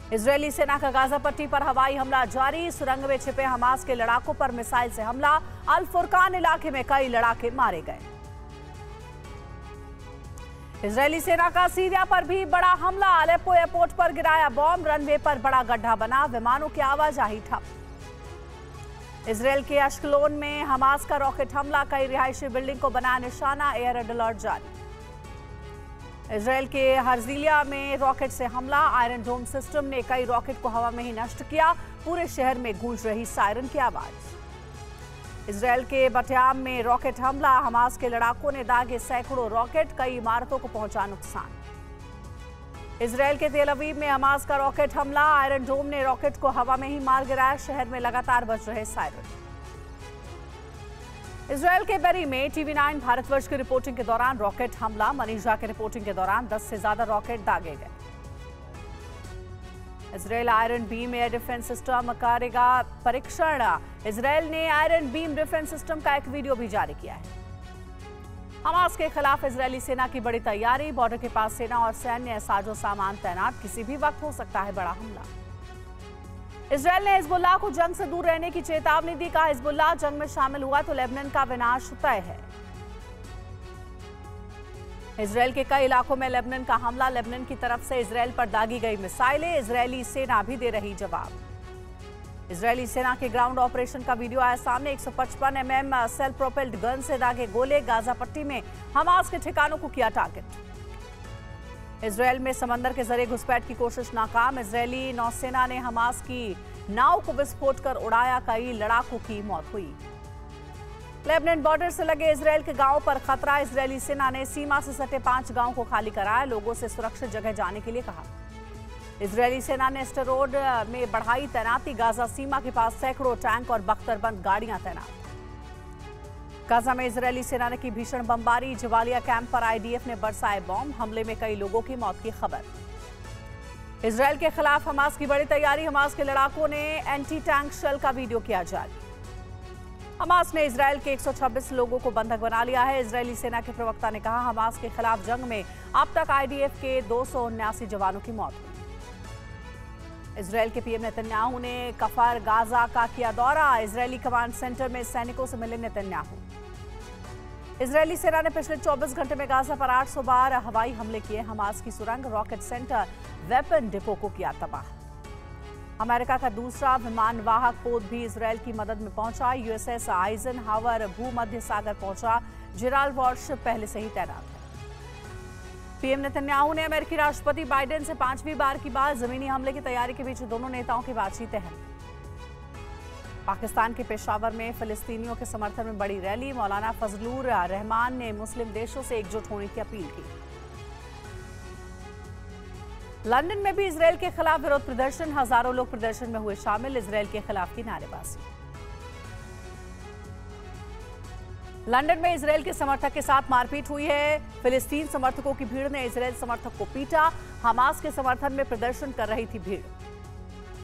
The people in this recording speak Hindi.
इजरायली सेना का गाजा पट्टी पर हवाई हमला जारी। सुरंग में छिपे हमास के लड़ाकों पर मिसाइल से हमला। अल फुरकान इलाके में कई लड़ाके मारे गए। इजरायली सेना का सीरिया पर भी बड़ा हमला। अलेप्पो एयरपोर्ट पर गिराया बॉम्ब। रनवे पर बड़ा गड्ढा बना। विमानों की आवाजाही ठप। इजरायल के अश्कलोन में हमास का रॉकेट हमला। कई रिहायशी बिल्डिंग को बनाया निशाना। एयर अलर्ट जारी। इजरायल के हर्जिलिया में रॉकेट से हमला। आयरन डोम सिस्टम ने कई रॉकेट को हवा में ही नष्ट किया। पूरे शहर में गूंज रही सायरन की आवाज। इजरायल के बटियाम में रॉकेट हमला। हमास के लड़ाकों ने दागे सैकड़ों रॉकेट। कई इमारतों को पहुंचा नुकसान। इजरायल के तेल अवीव में हमास का रॉकेट हमला। आयरन डोम ने रॉकेट को हवा में ही मार गिराया। शहर में लगातार बज रहे सायरन। इजरायल के बेरी में TV9 भारतवर्ष की रिपोर्टिंग के दौरान रॉकेट हमला। मनीषा की रिपोर्टिंग के दौरान 10 से ज्यादा रॉकेट दागे गए। Israel iron beam air defence system करेगा परीक्षण। इजरायल ने आयरन बीम डिफेंस सिस्टम का एक वीडियो भी जारी किया है। हमास के खिलाफ इजरायली सेना की बड़ी तैयारी। बॉर्डर के पास सेना और सैन्य साजो सामान तैनात। किसी भी वक्त हो सकता है बड़ा हमला। इजरायल ने हिजबुल्लाह को जंग से दूर रहने की चेतावनी दी। कहा, हिजबुल्लाह जंग में शामिल हुआ तो लेबनान का विनाश तय है। इजरायल के कई इलाकों में लेबनान का हमला। लेबनान की तरफ से इजरायल पर दागी गई मिसाइलें। इजरायली सेना भी दे रही जवाब। इजरायली सेना के ग्राउंड ऑपरेशन का वीडियो आया सामने। 155 mm सेल्फ प्रोपेल्ड गन से दागे गोले। गाजा पट्टी में हमास के ठिकानों को किया टारगेट। इजरायल में समंदर के जरिए घुसपैठ की कोशिश नाकाम। इजरायली नौसेना ने हमास की नाव को विस्फोट कर उड़ाया। कई लड़ाकों की मौत हुई। लेबनान बॉर्डर से लगे इजरायल के गांवों पर खतरा। इजरायली सेना ने सीमा से सटे 5 गांवों को खाली कराया। लोगों से सुरक्षित जगह जाने के लिए कहा। इजरायली सेना ने स्टेरोड में बढ़ाई तैनाती। गाजा सीमा के पास सैकड़ों टैंक और बख्तरबंद गाड़ियां तैनात। गाजा में इजरायली सेना ने की भीषण बमबारी। जवालिया कैंप पर IDF ने बरसाए बॉम्ब। हमले में कई लोगों की मौत की खबर। इजरायल के खिलाफ हमास की बड़ी तैयारी। हमास के लड़ाकों ने एंटी टैंक शेल का वीडियो किया जारी। हमास ने इजरायल के 126 लोगों को बंधक बना लिया है। इजरायली सेना के प्रवक्ता ने कहा, हमास के खिलाफ जंग में अब तक IDF के 279 जवानों की मौत हुई। इजरायल के PM नेतन्याहू ने कफर गाजा का किया दौरा। इजरायली कमांड सेंटर में सैनिकों से मिले नेतन्याहू। इजरायली सेना ने पिछले 24 घंटे में गाजा पर 800 बार हवाई हमले किए। हमास की सुरंग, रॉकेट सेंटर, वेपन डिपो को किया तबाह। अमेरिका का दूसरा विमानवाहक पोत भी इजरायल की मदद में पहुंचा। USS आइजनहावर भूमध्य सागर पहुंचा। जेराल्ड वॉरशिप पहले से ही तैनात है। PM नेतन्याहू ने अमेरिकी राष्ट्रपति बाइडेन से 5वीं बार की बात। जमीनी हमले की तैयारी के बीच दोनों नेताओं की बातचीत है। पाकिस्तान के पेशावर में फिलिस्तीनियों के समर्थन में बड़ी रैली। मौलाना फजलुर रहमान ने मुस्लिम देशों से एकजुट होने की अपील की। लंदन में भी इजरायल के खिलाफ विरोध प्रदर्शन। हजारों लोग प्रदर्शन में हुए शामिल। इजरायल के खिलाफ की नारेबाजी। लंदन में इजरायल के समर्थक के साथ मारपीट हुई है। फिलिस्तीन समर्थकों की भीड़ ने इजरायल समर्थक को पीटा। हमास के समर्थन में प्रदर्शन कर रही थी भीड़।